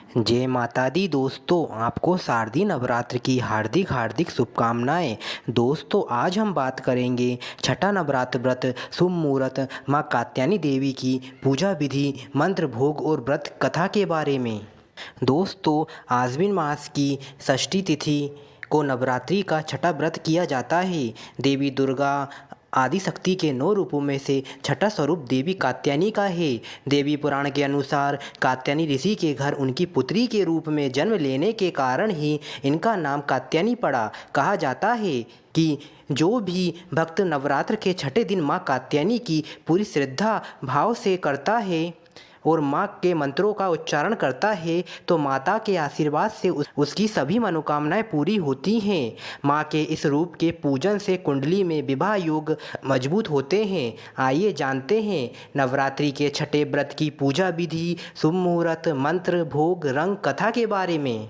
जय माता दी दोस्तों, आपको शारदीय नवरात्र की हार्दिक हार्दिक शुभकामनाएं। दोस्तों, आज हम बात करेंगे छठा नवरात्र व्रत शुभ मुहूर्त माँ कात्यायनी देवी की पूजा विधि, मंत्र, भोग और व्रत कथा के बारे में। दोस्तों, आश्विन मास की षष्ठी तिथि को नवरात्रि का छठा व्रत किया जाता है। देवी दुर्गा आदिशक्ति के 9 रूपों में से छठा स्वरूप देवी कात्यायनी का है। देवी पुराण के अनुसार कात्यायनी ऋषि के घर उनकी पुत्री के रूप में जन्म लेने के कारण ही इनका नाम कात्यायनी पड़ा। कहा जाता है कि जो भी भक्त नवरात्र के छठे दिन माँ कात्यायनी की पूरी श्रद्धा भाव से करता है और माँ के मंत्रों का उच्चारण करता है तो माता के आशीर्वाद से उसकी सभी मनोकामनाएं पूरी होती हैं। माँ के इस रूप के पूजन से कुंडली में विवाह योग मजबूत होते हैं। आइए जानते हैं नवरात्रि के छठे व्रत की पूजा विधि, शुभ मुहूर्त, मंत्र, भोग, रंग कथा के बारे में।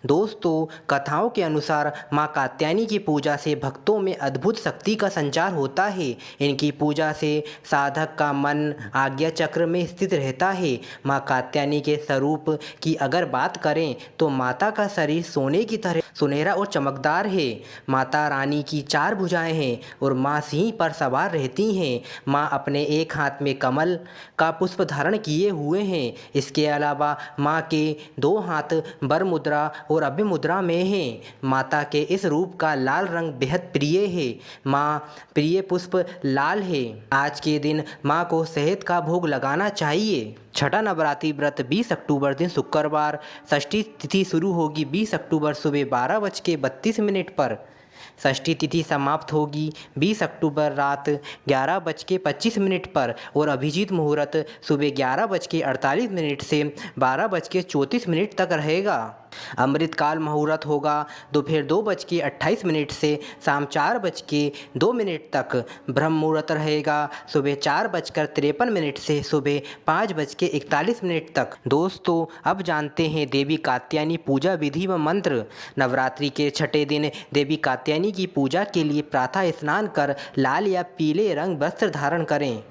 दोस्तों, कथाओं के अनुसार माँ कात्यायनी की पूजा से भक्तों में अद्भुत शक्ति का संचार होता है। इनकी पूजा से साधक का मन आज्ञा चक्र में स्थित रहता है। माँ कात्यायनी के स्वरूप की अगर बात करें तो माता का शरीर सोने की तरह सुनहरा और चमकदार है। माता रानी की 4 भुजाएं हैं और माँ सिंह पर सवार रहती हैं। माँ अपने एक हाथ में कमल का पुष्प धारण किए हुए हैं। इसके अलावा माँ के 2 हाथ वर मुद्रा और अभय मुद्रा में है। माता के इस रूप का लाल रंग बेहद प्रिय है। माँ प्रिय पुष्प लाल है। आज के दिन माँ को शहद का भोग लगाना चाहिए। छठा नवरात्रि व्रत 20 अक्टूबर दिन शुक्रवार, षष्ठी तिथि शुरू होगी 20 अक्टूबर सुबह 12:32 पर। षष्ठी तिथि समाप्त होगी 20 अक्टूबर रात 11:25 पर और अभिजीत मुहूर्त सुबह 11:48 से 12:34 तक रहेगा। अमृतकाल मुहूर्त होगा दोपहर 2:28 से शाम 4:02 तक। ब्रह्म मुहूर्त रहेगा सुबह 4:53 से सुबह 5:41 तक। दोस्तों, अब जानते हैं देवी कात्यायनी पूजा विधि व मंत्र। नवरात्रि के छठे दिन देवी कात्यायनी की पूजा के लिए प्रातः स्नान कर लाल या पीले रंग वस्त्र धारण करें।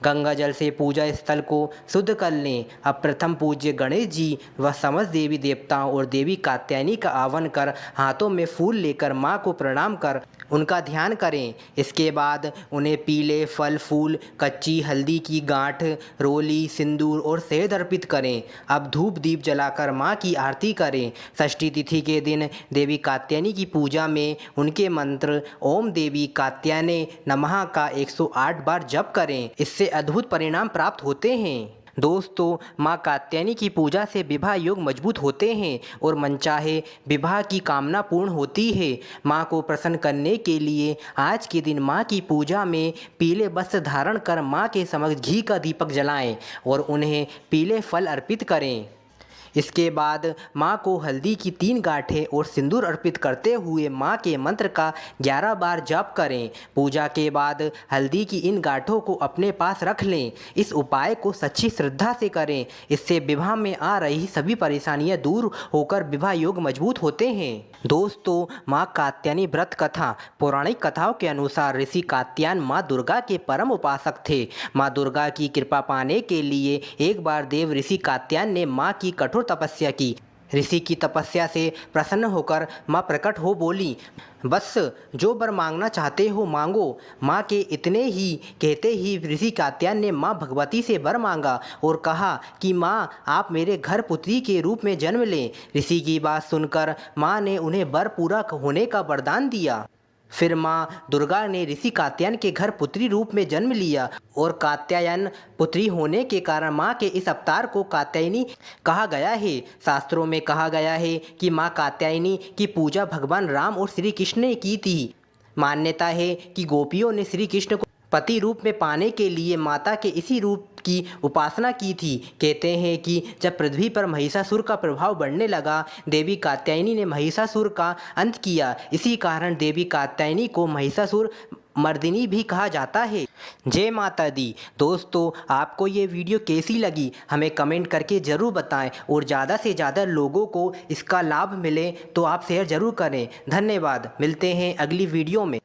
गंगा जल से पूजा स्थल को शुद्ध कर लें। अब प्रथम पूज्य गणेश जी व समस्त देवी देवताओं और देवी कात्यायनी का आह्वान कर हाथों में फूल लेकर माँ को प्रणाम कर उनका ध्यान करें। इसके बाद उन्हें पीले फल फूल, कच्ची हल्दी की गांठ, रोली, सिंदूर और शहद अर्पित करें। अब धूप दीप जलाकर माँ की आरती करें। षष्ठी तिथि के दिन देवी कात्यायनी की पूजा में उनके मंत्र ओम देवी कात्यायने नमः का 108 बार जप करें। इससे अद्भुत परिणाम प्राप्त होते हैं। दोस्तों, माँ कात्यायनी की पूजा से विवाह योग मजबूत होते हैं और मनचाहे विवाह की कामना पूर्ण होती है। माँ को प्रसन्न करने के लिए आज के दिन माँ की पूजा में पीले वस्त्र धारण कर माँ के समक्ष घी का दीपक जलाएं और उन्हें पीले फल अर्पित करें। इसके बाद माँ को हल्दी की 3 गांठें और सिंदूर अर्पित करते हुए माँ के मंत्र का 11 बार जाप करें। पूजा के बाद हल्दी की इन गांठों को अपने पास रख लें। इस उपाय को सच्ची श्रद्धा से करें। इससे विवाह में आ रही सभी परेशानियाँ दूर होकर विवाह योग मजबूत होते हैं। दोस्तों, माँ कात्यायनी व्रत कथा। पौराणिक कथाओं के अनुसार ऋषि कात्यायन माँ दुर्गा के परम उपासक थे। माँ दुर्गा की कृपा पाने के लिए एक बार देव ऋषि कात्यायन ने माँ की कठोर तपस्या की। ऋषि की तपस्या से प्रसन्न होकर माँ प्रकट हो बोली, बस जो वर मांगना चाहते हो मांगो। माँ के इतने ही कहते ही ऋषि कात्यायन ने माँ भगवती से वर मांगा और कहा कि माँ आप मेरे घर पुत्री के रूप में जन्म लें। ऋषि की बात सुनकर माँ ने उन्हें वर पूरा होने का वरदान दिया। फिर माँ दुर्गा ने ऋषि कात्यायन के घर पुत्री रूप में जन्म लिया और कात्यायन पुत्री होने के कारण माँ के इस अवतार को कात्यायनी कहा गया है। शास्त्रों में कहा गया है कि माँ कात्यायनी की पूजा भगवान राम और श्री कृष्ण ने की थी। मान्यता है कि गोपियों ने श्री कृष्ण को पति रूप में पाने के लिए माता के इसी रूप की उपासना की थी। कहते हैं कि जब पृथ्वी पर महिषासुर का प्रभाव बढ़ने लगा, देवी कात्यायनी ने महिषासुर का अंत किया। इसी कारण देवी कात्यायनी को महिषासुर मर्दिनी भी कहा जाता है। जय माता दी। दोस्तों, आपको ये वीडियो कैसी लगी हमें कमेंट करके ज़रूर बताएं और ज़्यादा से ज़्यादा लोगों को इसका लाभ मिले तो आप शेयर ज़रूर करें। धन्यवाद। मिलते हैं अगली वीडियो में।